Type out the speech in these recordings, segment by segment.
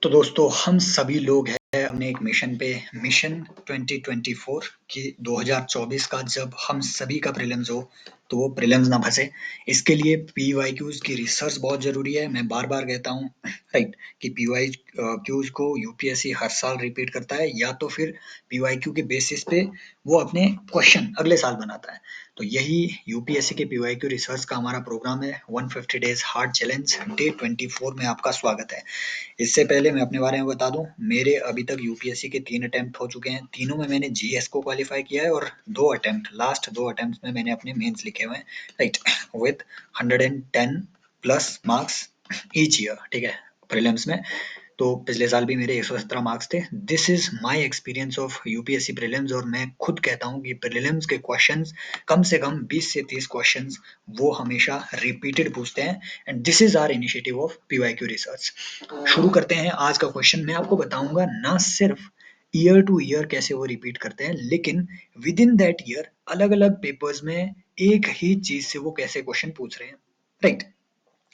तो दोस्तों हम सभी लोग हैं अपने एक मिशन पे मिशन 2024 की 2024 का जब हम सभी का प्रीलिम्स हो तो वो प्रीलिम्स ना फंसे इसके लिए पीवाईक्यूज की रिसर्च बहुत जरूरी है। मैं बार बार कहता हूँ राइट कि पीवाईक्यूज को यूपीएससी हर साल रिपीट करता है या तो फिर पीवाईक्यू के बेसिस पे वो अपने क्वेश्चन अगले साल बनाता है। तो यही यूपीएससी के पीवाईक्यू रिसर्च का हमारा प्रोग्राम है 150 डेज हार्ड चैलेंज डे 24 में आपका स्वागत है। इससे पहले मैं अपने बारे में बता दूं, मेरे अभी तक यूपीएससी के 3 अटेम्प्ट हो चुके हैं। तीनों में मैंने जीएस को क्वालिफाई किया है और लास्ट दो अटेम्प्ट में मैंने अपने मेंस लिखे हुए हैं right with 110 plus marks each year. ठीक है, प्रीलिम्स में तो पिछले साल भी मेरे 117 मार्क्स थे। This is my experience of UPSC prelims और मैं खुद कहता हूं कि प्रीलिम्स के क्वेश्चंस कम से कम 20 से 30 क्वेश्चंस वो हमेशा रिपीटेड पूछते हैं and this is our initiative of PYQ research. शुरू करते हैं आज का क्वेश्चन। मैं आपको बताऊंगा ना सिर्फ ईयर टू ईयर कैसे वो रिपीट करते हैं, लेकिन विद इन दैट ईयर अलग अलग पेपर्स में एक ही चीज से वो कैसे क्वेश्चन पूछ रहे हैं राइट।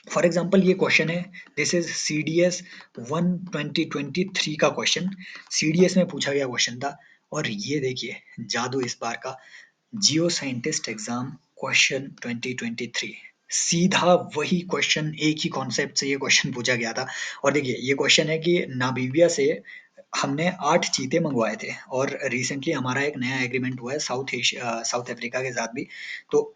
फॉर एग्जाम्पल ये क्वेश्चन है, दिस इज सीडीएस 2023 का क्वेश्चन। सीडीएस में पूछा गया क्वेश्चन था और ये देखिए जादू इस बार का, जियो साइंटिस्ट एग्जाम क्वेश्चन 2023 सीधा वही क्वेश्चन, एक ही कॉन्सेप्ट से ये क्वेश्चन पूछा गया था। और देखिए ये क्वेश्चन है कि नामीबिया से हमने 8 चीते मंगवाए थे और रिसेंटली हमारा एक नया एग्रीमेंट हुआ है साउथ अफ्रीका के साथ भी। तो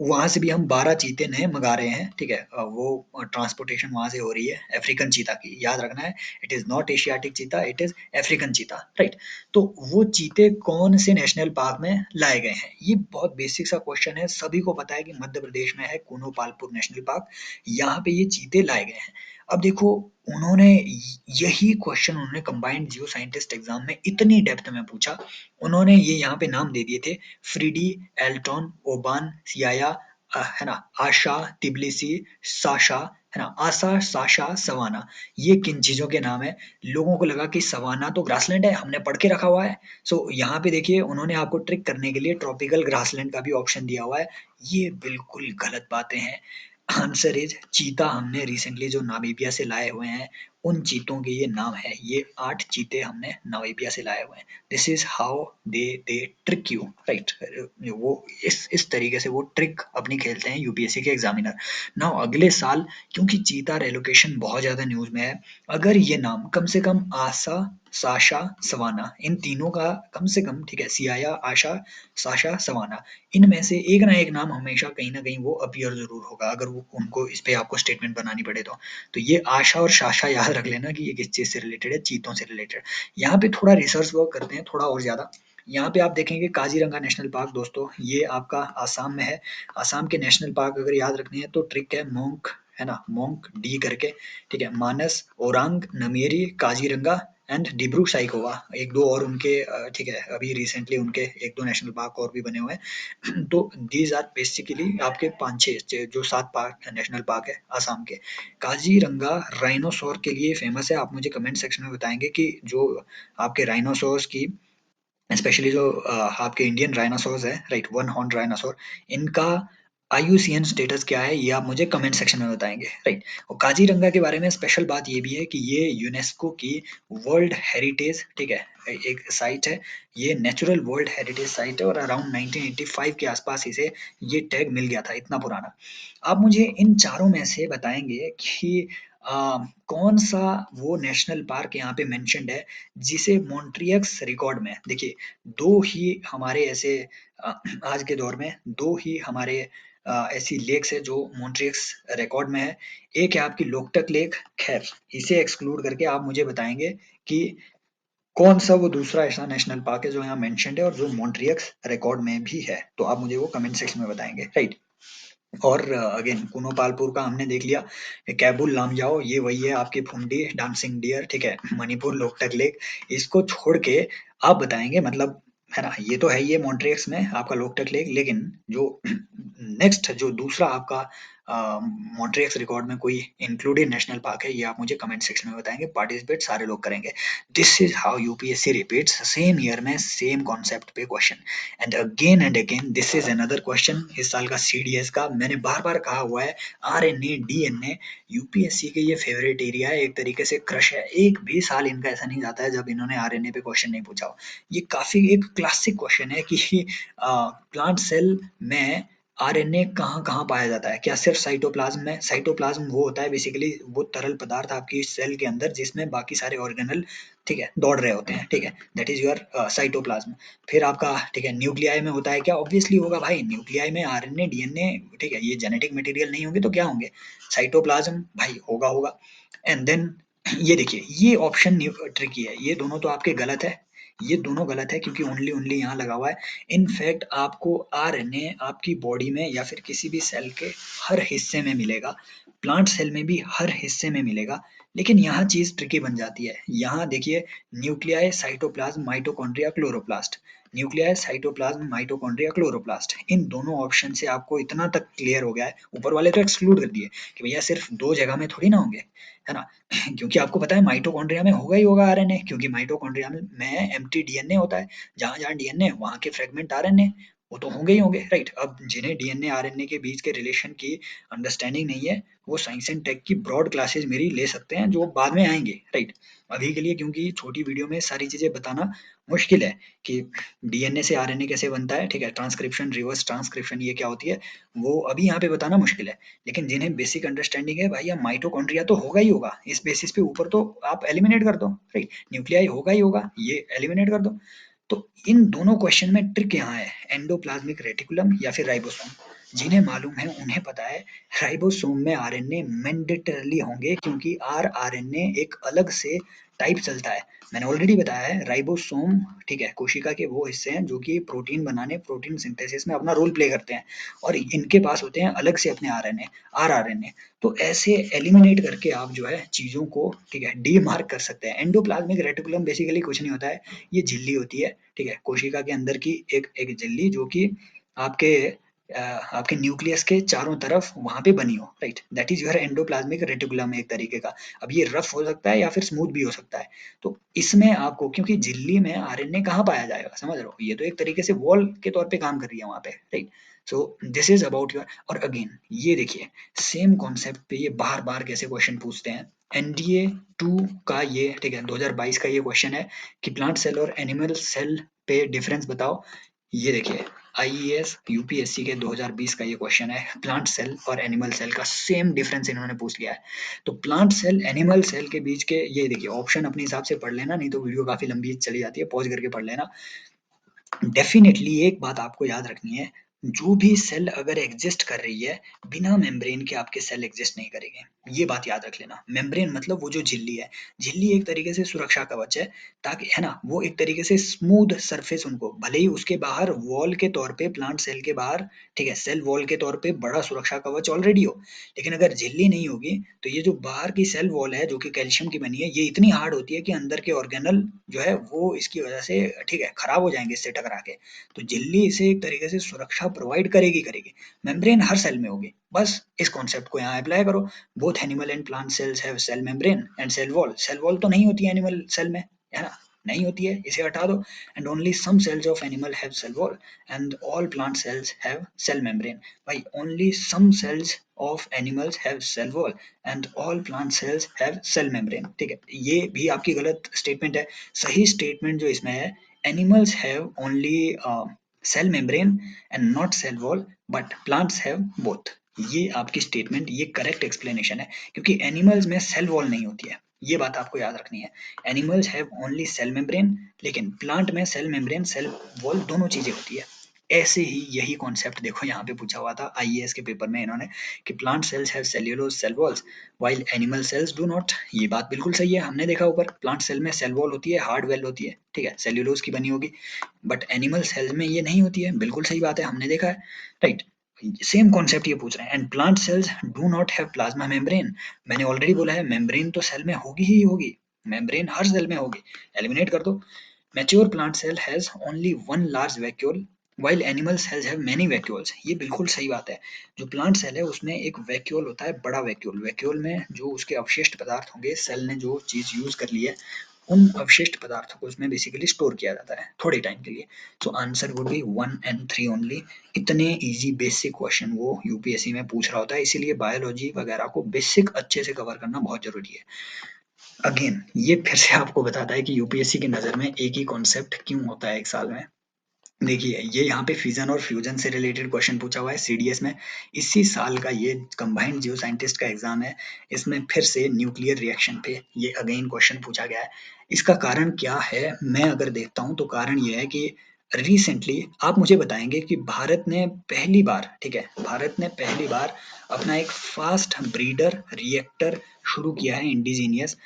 वहां से भी हम 12 चीते नए मंगा रहे हैं। ठीक है, वो ट्रांसपोर्टेशन वहां से हो रही है अफ्रीकन चीता की, याद रखना है it is not Asiatic cheetah, it is African cheetah right. तो वो चीते कौन से नेशनल पार्क में लाए गए हैं, ये बहुत बेसिक सा क्वेश्चन है। सभी को पता है कि मध्य प्रदेश में है कूनो पालपुर नेशनल पार्क, यहाँ पे ये चीते लाए गए हैं। अब देखो उन्होंने यही क्वेश्चन उन्होंने कंबाइंड जियो साइंटिस्ट एग्जाम में इतनी डेप्थ में पूछा। उन्होंने ये यहाँ पे नाम दे दिए थे, फ्रीडी, एल्टन, ओबान, सियाया, है ना, आशा, तिबलिसी, साशा, है ना, आशा, साशा, सवाना। ये किन चीजों के नाम है? लोगों को लगा कि सवाना तो ग्रासलैंड है, हमने पढ़ के रखा हुआ है। सो यहाँ पे देखिए उन्होंने आपको ट्रिक करने के लिए ट्रॉपिकल ग्रासलैंड का भी ऑप्शन दिया हुआ है। ये बिल्कुल गलत बातें हैं। आंसर इज चीता। हमने रिसेंटली जो नामीबिया से लाए हुए हैं उन चीतों के ये नाम है। ये 8 चीते हमने नामीबिया से लाए हुए हैं। This is how they trick you right. वो इस तरीके से वो ट्रिक अपनी खेलते हैं यूपीएससी के एग्जामिनर। नाउ अगले साल क्योंकि चीता रेलोकेशन बहुत ज्यादा न्यूज में है, अगर ये नाम कम से कम आशा, साशा, सवाना, इन तीनों का कम से कम, ठीक है, सियाया, आशा, साशा, सवाना, इनमें से एक ना एक नाम हमेशा कहीं ना कहीं वो अपीयर जरूर होगा अगर वो उनको इस पे आपको स्टेटमेंट बनानी पड़े तो ये आशा और शाशा याद रख लेना कि ये किस चीज से रिलेटेड है, चीतों से रिलेटेड। यहाँ पे थोड़ा रिसर्च वर्क करते हैं, थोड़ा और ज्यादा। यहाँ पे आप देखेंगे काजीरंगा नेशनल पार्क दोस्तों, ये आपका आसाम में है। आसाम के नेशनल पार्क अगर याद रखने हैं तो ट्रिक है मोंक, है ना, मोंक डी करके। ठीक है, मानस, ओरांग, नमेरी, काजीरंगा एंड डिब्रू साइखोवा, एक दो और उनके ठीक है, अभी रिसेंटली उनके एक दो नेशनल पार्क और भी बने हुए हैं। तो दीज आर बेसिकली आपके 5-6 जो 7 पार्क नेशनल पार्क है आसाम के। काजीरंगा राइनोसोर के लिए फेमस है। आप मुझे कमेंट सेक्शन में बताएंगे कि जो आपके राइनोसोर्स की, स्पेशली जो आपके इंडियन राइनासोर्स है राइट, वन हॉर्न राइनासोर, इनका आईयूसीएन स्टेटस क्या है, ये आप मुझे कमेंट सेक्शन में बताएंगे राइट। और काजीरंगा के बारे में स्पेशल बात ये भी है कि ये यूनेस्को की वर्ल्ड हेरिटेज, ठीक है, एक साइट है। ये नेचुरल वर्ल्ड हेरिटेज साइट है और अराउंड 1985 के आसपास इसे ये टैग मिल गया था, इतना पुराना। आप मुझे इन चारों में से बताएंगे कि कौन सा वो नेशनल पार्क यहाँ पे मेंशन्ड है जिसे मॉन्ट्रियक्स रिकॉर्ड में, देखिए दो ही हमारे ऐसे आज के दौर में दो ही हमारे ऐसी लेक्स है जो मॉन्ट्रियक्स रिकॉर्ड में है। एक है आपकी लोकटक लेक, खैर इसे एक्सक्लूड करके आप मुझे बताएंगे कि कौन सा वो दूसरा ऐसा नेशनल पार्क है जो यहाँ मेंशन्ड है और जो मॉन्ट्रियक्स रिकॉर्ड में भी है, तो आप मुझे वो कमेंट सेक्शन में बताएंगे राइट। और अगेन कुनो पालपुर का हमने देख लिया, कैबुल लामजाओ ये वही है आपकी फुंडी डांसिंग डियर, ठीक है, मणिपुर लोकटक लेक। इसको छोड़ के आप बताएंगे, मतलब है ना, ये तो है ये मॉन्ट्रियक्स में आपका लोकटक लेक, लेकिन जो नेक्स्ट जो दूसरा आपका मॉन्ट्रियक्स रिकॉर्ड में कोई इंक्लूडेड नेशनल पार्क है, ये आप मुझे कमेंट सेक्शन में बताएंगे। पार्टिसिपेट सारे लोग करेंगे। This is how UPSC repeats same year में सेम कॉन्सेप्ट पे question and again this is another question इस साल का सीडीएस का। मैंने बार बार कहा हुआ है आरएनए डीएनए यूपीएससी के ये फेवरेट एरिया है, एक तरीके से क्रश है। एक भी साल इनका ऐसा नहीं जाता है जब इन्होंने आरएनए पे क्वेश्चन नहीं पूछा हो। ये काफी एक क्लासिक क्वेश्चन है कि प्लांट सेल में आरएनए कहाँ कहाँ पाया जाता है? क्या सिर्फ साइटोप्लाज्म में? साइटोप्लाज्म वो होता है बेसिकली वो तरल पदार्थ आपकी सेल के अंदर जिसमें बाकी सारे ऑर्गेनल ठीक है दौड़ रहे होते हैं, ठीक है, दैट इज योर साइटोप्लाज्म। फिर आपका ठीक है न्यूक्लियाई में होता है क्या? ऑब्वियसली होगा भाई, न्यूक्लियाई में आरएनए डीएनए ठीक है, ये जेनेटिक मटेरियल नहीं होंगे तो क्या होंगे? साइटोप्लाज्म भाई होगा होगा। एंड देन ये देखिए ये ऑप्शन ट्रिकी है, ये दोनों तो आपके गलत है, ये दोनों गलत है क्योंकि ओनली ओनली यहाँ लगा हुआ है। इनफैक्ट आपको आरएनए आपकी बॉडी में या फिर किसी भी सेल के हर हिस्से में मिलेगा, प्लांट सेल में भी हर हिस्से में मिलेगा। लेकिन यहाँ चीज ट्रिकी बन जाती है। यहाँ देखिए nuclei cytoplasm mitochondria chloroplast, nuclei cytoplasm mitochondria chloroplast, इन दोनों ऑप्शन से आपको इतना तक क्लियर हो गया है। ऊपर वाले तो एक्सक्लूड कर दिए कि भैया सिर्फ दो जगह में थोड़ी ना होंगे, है ना। क्योंकि आपको पता है माइटोकॉन्ड्रिया में होगा ही होगा आरएनए, क्योंकि माइटोकॉन्ड्रिया में एम्प्टी डीएनए होता है, जहां जहां डीएनए वहां के फ्रेगमेंट आरएनए, वो तो होंगे ही होंगे, राइट। अब जिन्हें डीएनए आरएनए के बीच के रिलेशन की अंडरस्टैंडिंग नहीं है वो साइंस एंड टेक की ब्रॉड क्लासेस मेरी ले सकते हैं जो बाद में आएंगे, राइट। अभी के लिए क्योंकि छोटी वीडियो में सारी चीजें बताना मुश्किल है कि डीएनए से आरएनए कैसे बनता है, ठीक है, ट्रांसक्रिप्शन रिवर्स ट्रांसक्रिप्शन ये क्या होती है, वो अभी यहाँ पे बताना मुश्किल है। लेकिन जिन्हें बेसिक अंडरस्टैंडिंग है भाई माइटोकॉन्ड्रिया तो होगा ही होगा, इस बेसिस पे ऊपर तो आप एलिमिनेट कर दो, राइट। न्यूक्लियाई होगा ही होगा, ये एलिमिनेट कर दो। तो इन दोनों क्वेश्चन में ट्रिक यहाँ है एंडोप्लाज्मिक रेटिकुलम या फिर राइबोसोम। जिन्हें मालूम है उन्हें पता है राइबोसोम में आरएनए मैंडेटरली होंगे क्योंकि आरएनए एक अलग से टाइप चलता है। मैंने ऑलरेडी बताया है राइबोसोम ठीक है कोशिका के वो हिस्से हैं जो कि प्रोटीन बनाने प्रोटीन सिंथेसिस में अपना रोल प्ले करते हैं और इनके पास होते हैं अलग से अपने आरएनए। तो ऐसे एलिमिनेट करके आप जो है चीजों को ठीक है डी मार्क कर सकते हैं। एंडोप्लाज्मिक रेटिकुलम बेसिकली कुछ नहीं होता है, ये झिल्ली होती है ठीक है कोशिका के अंदर की एक एक झिल्ली जो कि आपके आपके न्यूक्लियस के चारों तरफ वहां पे बनी हो, right, that is your endoplasmic reticulum एक तरीके का। अब ये रफ हो सकता है या फिर स्मूथ भी हो सकता है। तो इसमें आपको क्योंकि झिल्ली में आरएनए कहाँ पाया जाएगा समझ रहे हो, ये तो एक तरीके से वॉल के तौर पे काम कर रही है वहां पे, right. So this is about your. और अगेन ये देखिए सेम कॉन्सेप्ट पे ये बार बार कैसे क्वेश्चन पूछते हैं। एनडीए 2 का ये ठीक है 2022 का ये क्वेश्चन है कि प्लांट सेल और एनिमल सेल पे डिफरेंस बताओ। ये देखिए आईईएस यूपीएससी के 2020 का ये क्वेश्चन है, प्लांट सेल और एनिमल सेल का सेम डिफरेंस इन्होंने पूछ लिया है। तो प्लांट सेल एनिमल सेल के बीच के ये देखिए ऑप्शन अपने हिसाब से पढ़ लेना, नहीं तो वीडियो काफी लंबी चली जाती है, पॉज करके पढ़ लेना। डेफिनेटली एक बात आपको याद रखनी है, जो भी सेल अगर एग्जिस्ट कर रही है बिना मेम्ब्रेन के आपके सेल एग्जिस्ट नहीं करेंगे, ये बात याद रख लेना। मेम्ब्रेन मतलब वो जो झिल्ली है, झिल्ली एक तरीके से सुरक्षा कवच है, ताकि है ना वो एक तरीके से स्मूथ सरफेस उनको, भले ही उसके बाहर वॉल के तौर पे प्लांट सेल के बाहर ठीक है सेल वॉल के तौर पे बड़ा सुरक्षा कवच ऑलरेडी हो, लेकिन अगर झिल्ली नहीं होगी तो ये जो बाहर की सेल वॉल है जो कि कैल्शियम की बनी है ये इतनी हार्ड होती है कि अंदर के ऑर्गेनल जो है वो इसकी वजह से ठीक है खराब हो जाएंगे इससे टकरा के। तो झिल्ली इसे एक तरीके से सुरक्षा प्रोवाइड करेगी करेगी। मेम्ब्रेन हर सेल में होगी, बस इस कॉन्सेप्ट को यहाँ अप्लाई करो। Both animal and plant cells have cell membrane and cell wall. Cell wall तो नहीं होती है एनिमल सेल में, है ना, नहीं होती है, इसे हटा दो। And only some cells of animal have cell wall and all plant cells have cell membrane. भाई only some cells of animals have cell wall and all plant cells have cell membrane, ठीक है, ये भी आपकी गलत statement है। सही statement जो इसमें है animals have only cell membrane and not cell wall but plants have both। ये आपकी स्टेटमेंट ये करेक्ट एक्सप्लेनेशन है क्योंकि एनिमल्स में सेल वॉल नहीं होती है, ये बात आपको याद रखनी है। Animals have only cell membrane लेकिन प्लांट में सेल मेम्ब्रेन सेल वॉल दोनों चीजें होती है। ऐसे ही यही कॉन्सेप्ट देखो यहाँ पे पूछा हुआ था आईएएस के पेपर में इन्होंने कि plant cells have cellulose cell walls while animal cells do not. ये बात बिल्कुल सही है, हमने देखा ऊपर प्लांट सेल में सेल वॉल होती है, हार्ड वेल होती है, ठीक है, सेल्यूलोज की बनी होगी, बट एनिमल सेल्स में ये नहीं होती है, बिल्कुल सही बात है, हमने देखा है, राइट। सेम कॉन्सेप्ट ये पूछ रहे हैं। And plant sales do not have plasma membrane. मैंने ऑलरेडी बोला है मेम्ब्रेन तो सेल में होगी ही होगी, मेम्ब्रेन हर सेल में होगी, एलिमिनेट कर दो। Mature plant cell has only one large vacuole while animal cells have many vacuoles, ये बिल्कुल सही बात है। जो प्लांट सेल है उसमें एक वैक्यूल होता है, बड़ा वैक्यूल। वैक्यूल में जो उसके अवशिष्ट पदार्थ होंगे, सेल ने जो चीज यूज कर ली है, उन अवशिष्ट पदार्थों को उसमें बेसिकली स्टोर किया जाता है थोड़े टाइम के लिए। So answer would be 1 and 3 only. इतने इजी बेसिक क्वेश्चन वो यूपीएससी में पूछ रहा होता है, इसीलिए बायोलॉजी वगैरह को बेसिक अच्छे से कवर करना बहुत जरूरी है। अगेन ये फिर से आपको बताता है कि यूपीएससी की नज़र में एक ही कॉन्सेप्ट क्यों होता है एक साल में। देखिए ये यहाँ पे फिजन और फ्यूजन से रिलेटेड क्वेश्चन पूछा हुआ है सीडीएस में। इसी साल का ये कंबाइंड जियो साइंटिस्ट का एग्जाम है, इसमें फिर से न्यूक्लियर रिएक्शन पे ये अगेन क्वेश्चन पूछा गया है। इसका कारण क्या है, मैं अगर देखता हूँ तो कारण ये है कि रिसेंटली आप मुझे बताएंगे कि भारत ने पहली बार, ठीक है, भारत ने पहली बार अपना एक फास्ट ब्रीडर रिएक्टर शुरू किया है इंडिजीनियस।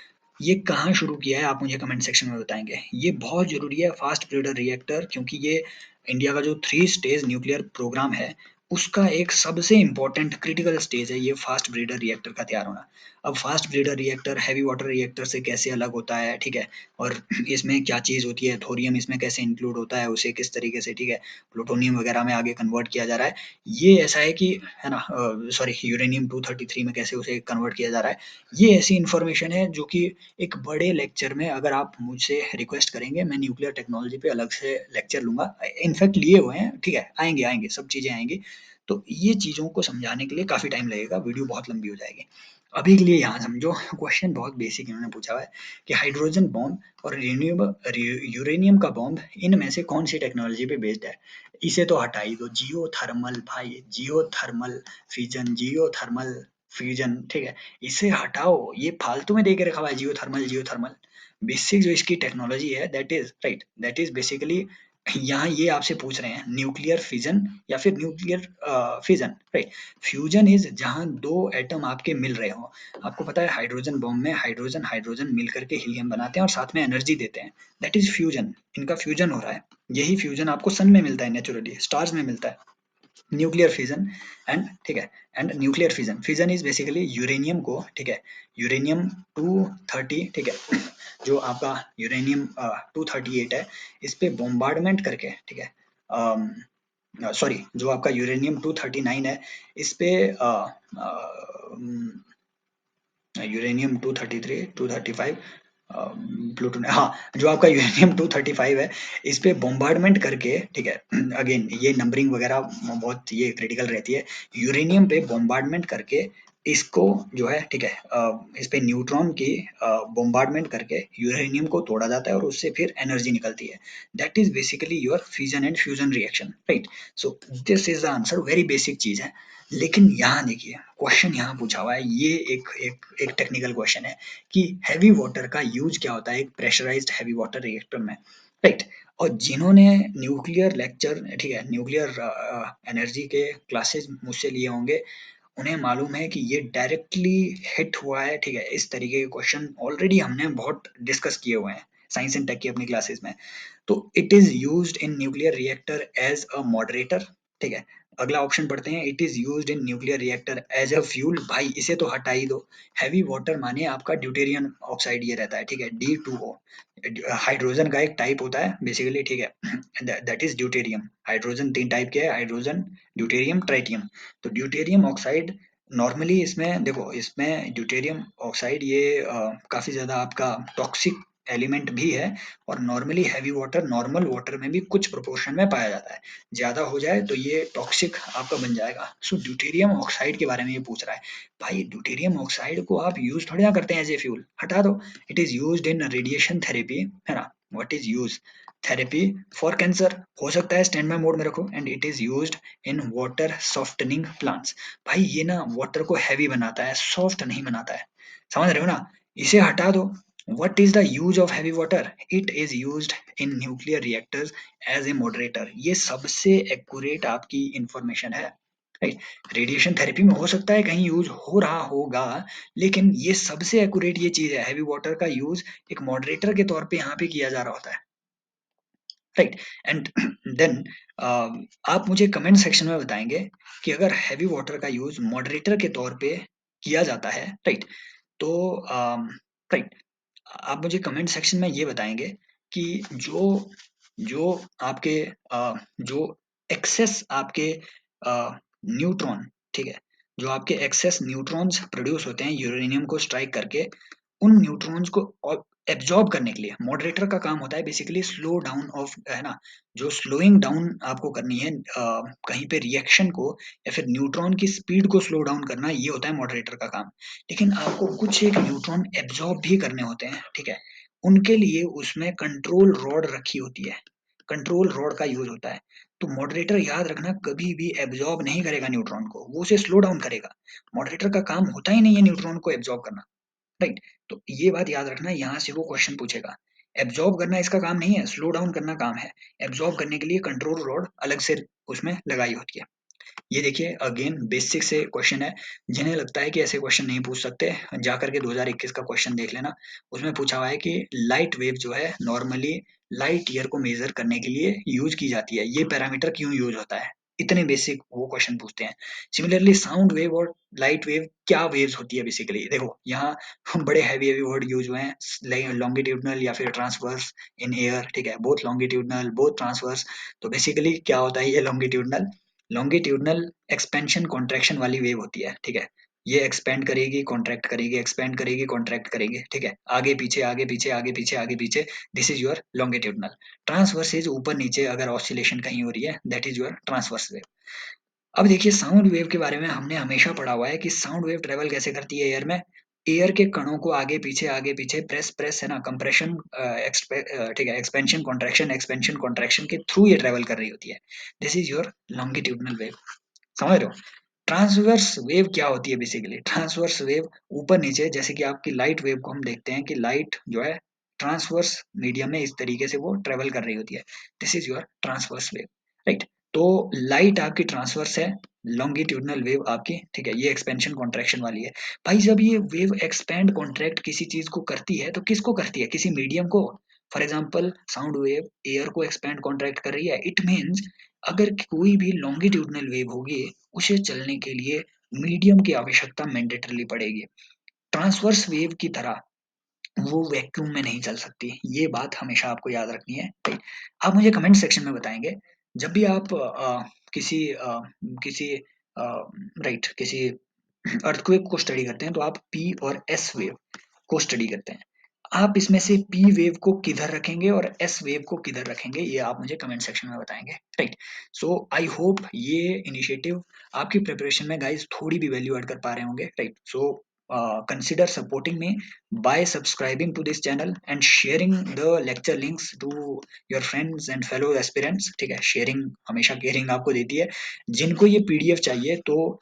ये कहाँ शुरू किया है आप मुझे कमेंट सेक्शन में बताएंगे। ये बहुत जरूरी है फास्ट ब्रीडर रिएक्टर, क्योंकि ये इंडिया का जो 3 स्टेज न्यूक्लियर प्रोग्राम है उसका एक सबसे इंपॉर्टेंट क्रिटिकल स्टेज है ये फास्ट ब्रीडर रिएक्टर का तैयार होना। अब fast breeder reactor heavy water reactor से कैसे अलग होता है, ठीक है, और इसमें क्या चीज होती है, थोरियम इसमें कैसे इंक्लूड होता है, उसे किस तरीके से, ठीक है, प्लूटोनियम वगैरह में आगे कन्वर्ट किया जा रहा है। ये ऐसा है कि, है ना, सॉरी, यूरेनियम 233 में कैसे उसे कन्वर्ट किया जा रहा है। ये ऐसी इंफॉर्मेशन है जो कि एक बड़े लेक्चर में अगर आप मुझसे रिक्वेस्ट करेंगे, मैं न्यूक्लियर टेक्नोलॉजी पे अलग से लेक्चर लूंगा, इनफैक्ट लिए हुए हैं, ठीक है, आएंगे आएंगे सब चीजें आएंगी। तो ये चीजों को समझाने के लिए काफी टाइम लगेगा, वीडियो बहुत लंबी हो जाएगी। अभी के लिए यहाँ समझो क्वेश्चन बहुत बेसिक इन्होंने पूछा हुआ है कि हाइड्रोजन बॉम्ब और यूरेनियम का बॉम्ब इनमें से कौन सी टेक्नोलॉजी पे बेस्ड है। इसे तो हटा ही दो, जियो थर्मल भाई, जियो थर्मल फ्यूजन, जियो थर्मल फ्यूजन, ठीक है, इसे हटाओ, ये फालतू में दे के रखा हुआ है जियो थर्मल जियो थर्मल। बेसिक जो इसकी टेक्नोलॉजी है that is right, that is basically, यहाँ ये आपसे पूछ रहे हैं न्यूक्लियर फिजन या फिर nuclear fission, right. Fusion is जहां दो एटम आपके मिल रहे हो। आपको पता है हाइड्रोजन बॉम्ब में हाइड्रोजन हाइड्रोजन मिल करके हीलियम बनाते हैं और साथ में एनर्जी देते हैं, दैट इज फ्यूजन। इनका फ्यूजन हो रहा है, यही फ्यूजन आपको सन में मिलता है, नेचुरली स्टार्स में मिलता है, न्यूक्लियर फिजन। एंड ठीक है, and nuclear fission, fission is basically uranium को, ठीक है, यूरेनियम 230, ठीक है, जो आपका यूरेनियम 238 है, इस पे बॉम्बार्डमेंट करके, ठीक है, सॉरी, जो आपका यूरेनियम 239 है, इस पे यूरेनियम 233 235 प्लूटोन, हाँ, जो आपका यूरेनियम 235 है, इस पे बॉम्बार्डमेंट करके, ठीक है, अगेन ये नंबरिंग वगैरह बहुत ये क्रिटिकल रहती है, यूरेनियम पे बॉम्बार्डमेंट करके इसको जो है, ठीक है, इस पे न्यूट्रॉन की बॉम्बार्डमेंट करके यूरेनियम को तोड़ा जाता है और उससे फिर एनर्जी निकलती है, that is basically your fusion and fusion reaction, right. So this is the answer, very basic चीज है। लेकिन यहाँ देखिए क्वेश्चन यहाँ पूछा हुआ है, ये एक टेक्निकल क्वेश्चन है कि हैवी वाटर का यूज क्या होता है एक प्रेशराइज्ड हैवी वाटर रिएक्टर में, राइट। और जिन्होंने न्यूक्लियर लेक्चर, ठीक है, न्यूक्लियर एनर्जी के क्लासेस मुझसे लिए होंगे, उन्हें मालूम है कि ये डायरेक्टली हिट हुआ है, ठीक है, इस तरीके के क्वेश्चन ऑलरेडी हमने बहुत डिस्कस किए हुए हैं साइंस एंड टेक की अपनी क्लासेस में। तो it is used in nuclear reactor as a moderator, ठीक है। अगला ऑप्शन पढ़ते हैं, it is used in nuclear reactor as a fuel, भाई इसे तो हटा ही दो। हैवी वाटर माने आपका ड्यूटेरियम ऑक्साइड ये रहता है, ठीक है, D2O, हाइड्रोजन का एक टाइप होता है बेसिकली, ठीक है, that is deuterium. Hydrogen 3 type के है, हाइड्रोजन, ड्यूटेरियम, ट्राइटियम। तो ड्यूटेरियम ऑक्साइड नॉर्मली, इसमें देखो, इसमें ड्यूटेरियम ऑक्साइड ये काफी ज्यादा आपका टॉक्सिक एलिमेंट भी है, और normally heavy water normal water में भी कुछ प्रोपोर्शन में पाया जाता है, ज्यादा हो जाए तो ये टॉक्सिक आपका बन जाएगा। सो ड्यूटेरियम ऑक्साइड के बारे में ये पूछ रहा है, भाई ड्यूटेरियम ऑक्साइड को आप यूज थोड़ी ना करते हैं एज ए फ्यूल, हटा दो। It is used in radiation therapy, है ना, what is use, therapy for cancer, हो सकता है स्टैंड बाय मोड में रखो, and it is used in water softening plants. भाई ये ना वाटर को हैवी बनाता है, सॉफ्ट नहीं बनाता है, समझ रहे हो ना, इसे हटा दो। What is the use of heavy water? It is used in nuclear reactors as a moderator. ये सबसे एक्यूरेट आपकी इंफॉर्मेशन है, राइट। रेडिएशन थेरेपी में हो सकता है कहीं यूज हो रहा होगा, लेकिन ये सबसे एक्यूरेट ये चीज है, हैवी वाटर का यूज एक मॉडरेटर के तौर पे यहाँ पे किया जा रहा होता है, राइट। एंड देन आप मुझे कमेंट सेक्शन में बताएंगे कि अगर हैवी वाटर का यूज मॉडरेटर के तौर पे किया जाता है, राइट, तो राइट, आप मुझे कमेंट सेक्शन में ये बताएंगे कि जो जो आपके जो एक्सेस आपके न्यूट्रॉन, ठीक है, जो आपके एक्सेस न्यूट्रॉन्स प्रोड्यूस होते हैं यूरेनियम को स्ट्राइक करके, उन न्यूट्रॉन्स को एब्जॉर्ब करने के लिए मॉडरेटर का काम होता है बेसिकली स्लो डाउन ऑफ, है ना, जो स्लोइंग डाउन आपको करनी है कहीं पे रिएक्शन को या फिर न्यूट्रॉन की स्पीड को स्लो डाउन करना, ये होता है मॉडरेटर का काम। लेकिन आपको कुछ एक न्यूट्रॉन एब्जॉर्ब भी करने होते हैं, ठीक है, उनके लिए उसमें कंट्रोल रॉड रखी होती है, कंट्रोल रॉड का यूज होता है। तो मॉडरेटर याद रखना कभी भी एब्जॉर्ब नहीं करेगा न्यूट्रॉन को, वो उसे स्लो डाउन करेगा। मॉडरेटर का काम होता ही नहीं है न्यूट्रॉन को एब्जॉर्ब करना, राइट। तो ये बात याद रखना, यहाँ से वो क्वेश्चन पूछेगा। एब्जॉर्ब करना इसका काम नहीं है, स्लो डाउन करना काम है। एब्जॉर्ब करने के लिए कंट्रोल रॉड अलग से उसमें लगाई होती है। ये देखिए अगेन बेसिक से क्वेश्चन है, जिन्हें लगता है कि ऐसे क्वेश्चन नहीं पूछ सकते, जाकर के 2021 का क्वेश्चन देख लेना। उसमें पूछा हुआ है कि लाइट वेव जो है नॉर्मली लाइट ईयर को मेजर करने के लिए यूज की जाती है, ये पैरामीटर क्यों यूज होता है, इतने बेसिक वो क्वेश्चन पूछते हैं। सिमिलरली साउंड वेव और लाइट वेव क्या वेव्स होती है, बेसिकली देखो यहाँ बड़े हैवी हैवी वर्ड यूज हुए हैं, लॉन्गिट्यूडनल या फिर ट्रांसवर्स इन एयर, ठीक है, बोथ लॉन्गिट्यूडनल बोथ ट्रांसवर्स। तो बेसिकली क्या होता है ये लॉन्गिट्यूडनल, लॉन्गिट्यूडनल एक्सपेंशन कॉन्ट्रैक्शन वाली वेव होती है, ठीक है, ये एक्सपेंड करेगी कॉन्ट्रैक्ट करेगी, एक्सपेंड करेगी कॉन्ट्रैक्ट करेगी, ठीक है, आगे पीछे आगे पीछे आगे पीछे आगे पीछे, this is your longitudinal. Transverse is ऊपर नीचे अगर ऑसिलेशन कहीं हो रही है, that is your transverse wave. अब देखिए साउंड वेव के बारे में हमने हमेशा पढ़ा हुआ है कि साउंड वेव ट्रेवल कैसे करती है एयर में, एयर के कणों को आगे पीछे प्रेस प्रेस, है ना, कंप्रेशन, ठीक है, एक्सपेंशन कॉन्ट्रैक्शन के थ्रू ये ट्रेवल कर रही होती है। This is your longitudinal wave, समझ रहे हो। ट्रांसवर्स वेव क्या होती है, बेसिकली ट्रांसवर्स वेव ऊपर नीचे, जैसे कि आपकी लाइट वेव को हम देखते हैं कि लाइट जो है ट्रांसवर्स मीडियम में इस तरीके से वो ट्रेवल कर रही होती है, this is your transverse wave, right. तो लाइट आपकी ट्रांसवर्स है, लॉन्गिट्यूडनल वेव आपकी, ठीक है, ये एक्सपेंशन कॉन्ट्रैक्शन वाली है। भाई जब ये वेव एक्सपेंड कॉन्ट्रैक्ट किसी चीज को करती है तो किसको करती है, किसी मीडियम को। For example sound wave air को एक्सपेंड कॉन्ट्रैक्ट कर रही है, इट मीन्स अगर कोई भी लॉन्गिट्यूडनल वेव होगी, उसे चलने के लिए मीडियम की आवश्यकता मैंडेटरली पड़ेगी। ट्रांसवर्स वेव की तरह वो वैक्यूम में नहीं चल सकती, ये बात हमेशा आपको याद रखनी है, राइट। आप मुझे कमेंट सेक्शन में बताएंगे जब भी आप किसी किसी राइट किसी अर्थक्वेक को स्टडी करते हैं तो आप पी और एस वेव को स्टडी करते हैं, आप इसमें से पी वेव को किधर रखेंगे और एस वेव को किधर रखेंगे, ये आप मुझे कमेंट सेक्शन में बताएंगे, राइट। सो आई होप ये इनिशिएटिव आपकी प्रिपरेशन में गाइस थोड़ी भी वैल्यू ऐड कर पा रहे होंगे, right. So consider supporting me by subscribing to this channel and sharing the lecture links to your friends and fellow aspirants, ठीक है, शेयरिंग हमेशा केयरिंग आपको देती है। जिनको ये पीडीएफ चाहिए तो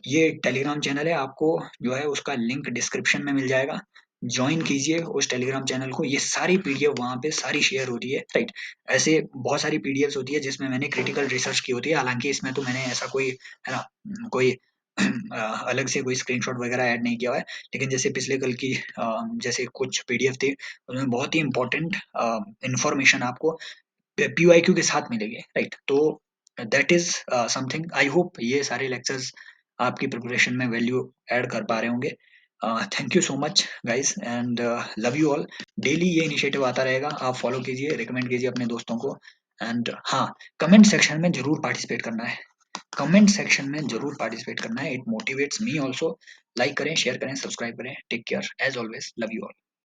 ये टेलीग्राम चैनल है, आपको जो है उसका लिंक डिस्क्रिप्शन में मिल जाएगा, ज्वाइन कीजिए उस टेलीग्राम चैनल को, ये सारी पीडीएफ वहाँ पे सारी शेयर होती है, राइट। ऐसे बहुत सारी पीडीएफ होती है जिसमें मैंने क्रिटिकल रिसर्च की होती है, हालांकि इसमें तो मैंने ऐसा कोई, है ना, कोई अलग से कोई स्क्रीनशॉट वगैरह ऐड नहीं किया हुआ है। लेकिन जैसे पिछले कल की जैसे कुछ पीडीएफ थी, उसमें बहुत ही इंपॉर्टेंट इंफॉर्मेशन आपको पीवाईक्यू के साथ मिलेगी, राइट। तो that is something, I hope ये सारे लेक्चर्स आपकी प्रिपरेशन में वैल्यू ऐड कर पा रहे होंगे। Thank you so much guys and love you all. Daily ये इनिशिएटिव आता रहेगा, आप फॉलो कीजिए, रिकमेंड कीजिए अपने दोस्तों को, एंड हाँ, कमेंट सेक्शन में जरूर पार्टिसिपेट करना है, कमेंट सेक्शन में जरूर पार्टिसिपेट करना है, it motivates me also. Like करें, शेयर करें, सब्सक्राइब करें, take care, as always love you all.